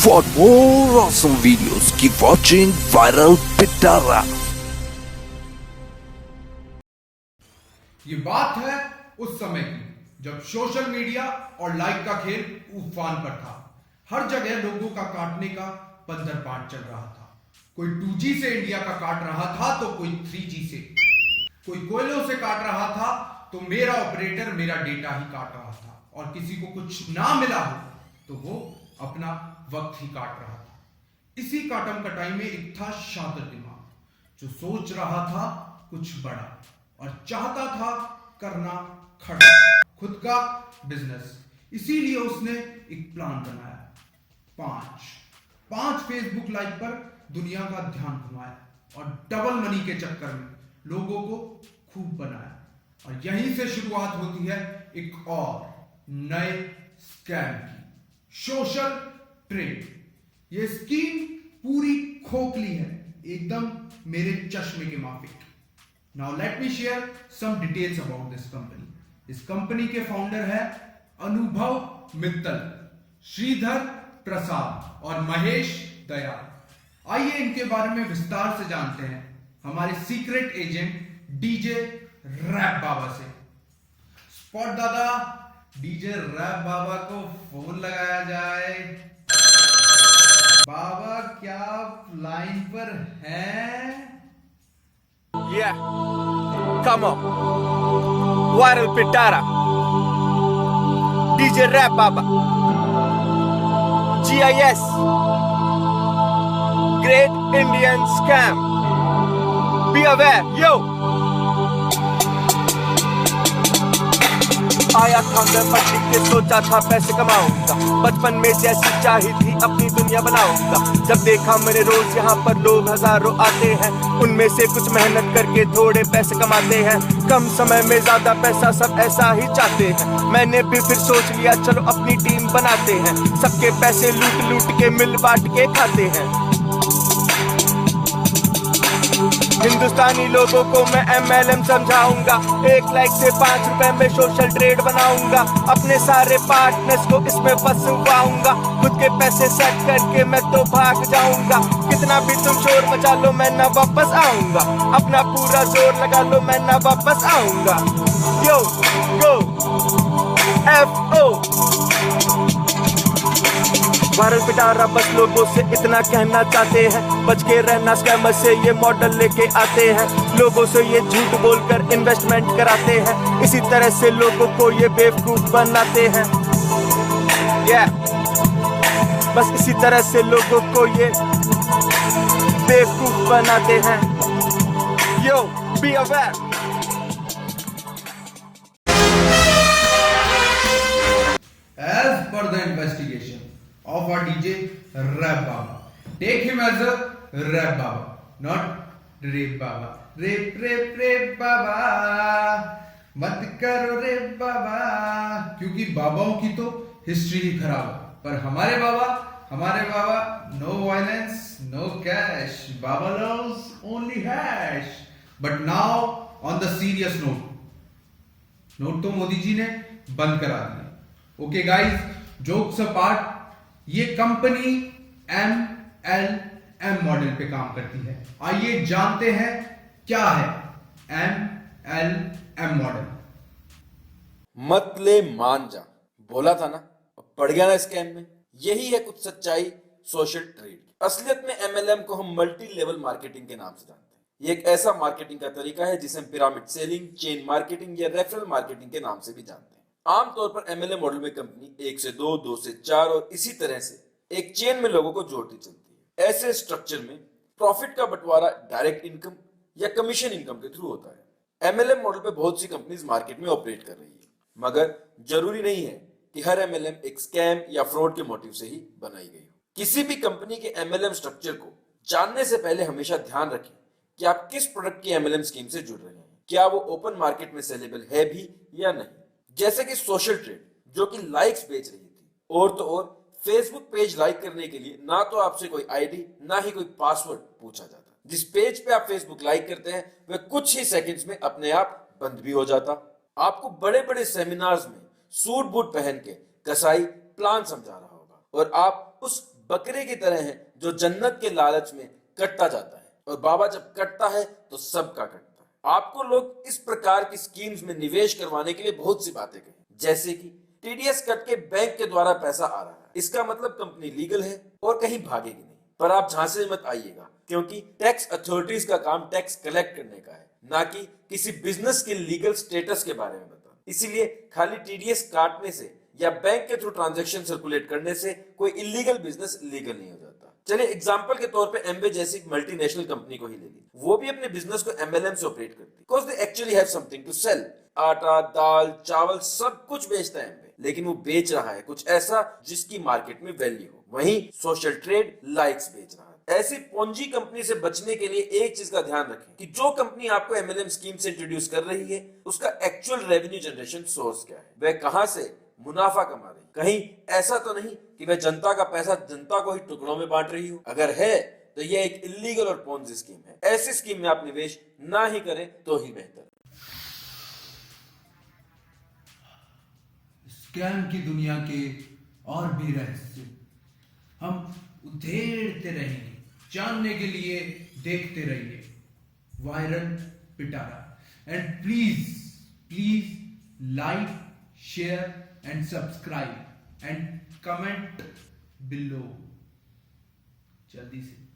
For more awesome videos, keep watching Viral Pitara. ये बात है उस समय की जब सोशल मीडिया और लाइक का खेल उफान पर था। हर जगह लोगों का काटने का पंदरपाठ चल रहा था। कोई 2G से इंडिया का काट रहा था तो कोई 3G से, कोई कोयलों से काट रहा था तो मेरा ऑपरेटर मेरा डेटा ही काट रहा था, और किसी को कुछ ना मिला हो तो वो अपना वक्त ही काट रहा था। इसी काटम कटाई में एक था शातिर दिमाग जो सोच रहा था कुछ बड़ा और चाहता था करना खड़ा खुद का बिजनेस। इसीलिए उसने एक प्लान बनाया। पांच फेसबुक लाइव पर दुनिया का ध्यान घुमाया और डबल मनी के चक्कर में लोगों को खूब बनाया। और यहीं से शुरुआत होती है एक और नए स्कैम की, सोशल ट्रेड। यह स्कीम पूरी खोखली है, एकदम मेरे चश्मे के माफिक। Now let me share some details about this company. इस कंपनी के फाउंडर है अनुभव मित्तल, श्रीधर प्रसाद और महेश दयाल। आइए इनके बारे में विस्तार से जानते हैं हमारे सीक्रेट एजेंट डीजे रैप बाबा से। स्पॉट दादा, डीजे रैप बाबा को फोन लगाया जाए। बाबा क्या लाइन पर हैं? Yeah, come on. Viral Pitara. DJ Rap Baba. GIS. Great Indian Scam. Be aware, yo. आया था मैं पट्टी के, सोचा था पैसे कमाऊंगा, बचपन में जैसी चाही थी अपनी दुनिया बनाऊंगा। जब देखा मेरे रोज यहाँ पर लोग हजारों आते हैं, उनमें से कुछ मेहनत करके थोड़े पैसे कमाते हैं। कम समय में ज्यादा पैसा सब ऐसा ही चाहते हैं। मैंने भी फिर सोच लिया चलो अपनी टीम बनाते हैं, सबके पैसे लूट लूट के मिल बांट के खाते हैं। हिंदुस्तानी लोगों को मैं MLM समझाऊंगा, 1 लाइक से 5 रुपए में सोशल ट्रेड बनाऊंगा। अपने सारे पार्टनर्स को इसमें फंसवाऊंगा, खुद के पैसे सेट करके मैं तो भाग जाऊंगा। कितना भी तुम शोर मचा लो मैं ना वापस आऊंगा, अपना पूरा जोर लगा लो मैं ना वापस आऊंगा। यो गो FO वायरल पिटारा बस लोगों से इतना कहना चाहते हैं, बच के रहना स्कैमर से ये मॉडल लेके आते हैं। लोगों से ये झूठ बोलकर इन्वेस्टमेंट कराते हैं, इसी तरह से लोगों को ये बेवकूफ बनाते हैं। बस इसी तरह से लोगों को ये बेवकूफ बनाते हैं। Yo be aware. As per the investigation of our DJ Rap Baba, take him as a Rap Baba, not Rape Baba. Rape Baba, मत करो रे बाबा, क्योंकि बाबाओं की तो हिस्ट्री ही खराब है। पर हमारे बाबा नो वायलेंस नो कैश, बाबा loves only hash. But now on the serious note तो मोदी जी ने बंद करा दिया। ओके गाइस, जोक्स अपार्ट, ये कंपनी MLM मॉडल पे काम करती है। आइए जानते हैं क्या है MLM मॉडल। मत ले मान जा, बोला था ना, पड़ गया ना स्कैम में। यही है कुछ सच्चाई सोशल ट्रेड। असलियत में MLM को हम मल्टी लेवल मार्केटिंग के नाम से जानते हैं। ये एक ऐसा मार्केटिंग का तरीका है जिसे हम पिरामिड सेलिंग, चेन मार्केटिंग या रेफरल मार्केटिंग के नाम से भी जानते हैं। आमतौर पर MLM मॉडल में कंपनी 1 से 2, 2 से 4 और इसी तरह से एक चेन में लोगों को जोड़ती चलती है। ऐसे स्ट्रक्चर में प्रॉफिट का बंटवारा डायरेक्ट इनकम या कमीशन इनकम के थ्रू होता है। MLM मॉडल पे बहुत सी कंपनीज मार्केट में ऑपरेट कर रही है, मगर जरूरी नहीं है कि हर MLM एक स्कैम या फ्रॉड के मोटिव से ही बनाई गई हो। किसी भी कंपनी के MLM स्ट्रक्चर को जानने से पहले हमेशा ध्यान रखें कि आप किस प्रोडक्ट की MLM स्कीम से जुड़ रहे हैं, क्या वो ओपन मार्केट में सेलेबल है भी या नहीं। जैसे कि सोशल ट्रेड जो कि लाइक्स बेच रही थी, और तो और फेसबुक पेज लाइक करने के लिए ना तो आपसे कोई आईडी ना ही कोई पासवर्ड पूछा जाता। जिस पेज पे आप फेसबुक लाइक करते हैं वह कुछ ही सेकंड्स में अपने आप बंद भी हो जाता। आपको बड़े बड़े सेमिनार्स में सूट बूट पहन के कसाई प्लान समझा रहा होगा और आप उस बकरे की तरह हैं जो जन्नत के लालच में कटता जाता है, और बाबा जब कटता है तो सबका कटता है। आपको लोग इस प्रकार की स्कीम्स में निवेश करवाने के लिए बहुत सी बातें कहें, जैसे कि टीडीएस कट के बैंक के द्वारा पैसा आ रहा है, इसका मतलब कंपनी लीगल है और कहीं भागेगी नहीं। पर आप झांसे में मत आइएगा, क्योंकि टैक्स अथॉरिटीज का काम टैक्स कलेक्ट करने का है, ना कि किसी बिजनेस के लीगल स्टेटस के बारे में बताना। इसीलिए खाली टीडीएस काटने से या बैंक के थ्रू ट्रांजैक्शन सर्कुलेट करने से कोई इलीगल बिजनेस लीगल नहीं हो जाता। चलिए एग्जांपल के तौर पे एमवे जैसी मल्टीनेशनल कंपनी को ही ले ली, वो भी अपने बिजनेस को एमएलएम से ऑपरेट करती है, because they actually have something to sell. आटा, दाल, चावल सब कुछ बेचता है एमवे, लेकिन वो बेच रहा है कुछ ऐसा जिसकी मार्केट में वैल्यू हो। वहीं सोशल ट्रेड लाइक्स बेच रहा है। ऐसी पोंजी कंपनी से बचने के लिए एक चीज का ध्यान रखें कि जो कंपनी आपको एमएलएम स्कीम से इंट्रोड्यूस कर रही है, उसका एक्चुअल रेवेन्यू जनरेशन सोर्स क्या है, वह कहां से मुनाफा कमा रही। कहीं ऐसा तो नहीं कि वह जनता का पैसा जनता को ही टुकड़ों में बांट रही हो। अगर है तो यह एक इलीगल और पोंजी स्कीम है। ऐसी स्कीम में आप निवेश ना ही करें तो ही बेहतर। स्कैम की दुनिया के और भी रहस्य हम उधेड़ते रहेंगे। जानने के लिए देखते रहिए viral Pitara, and please like, share and subscribe and comment below जल्दी से।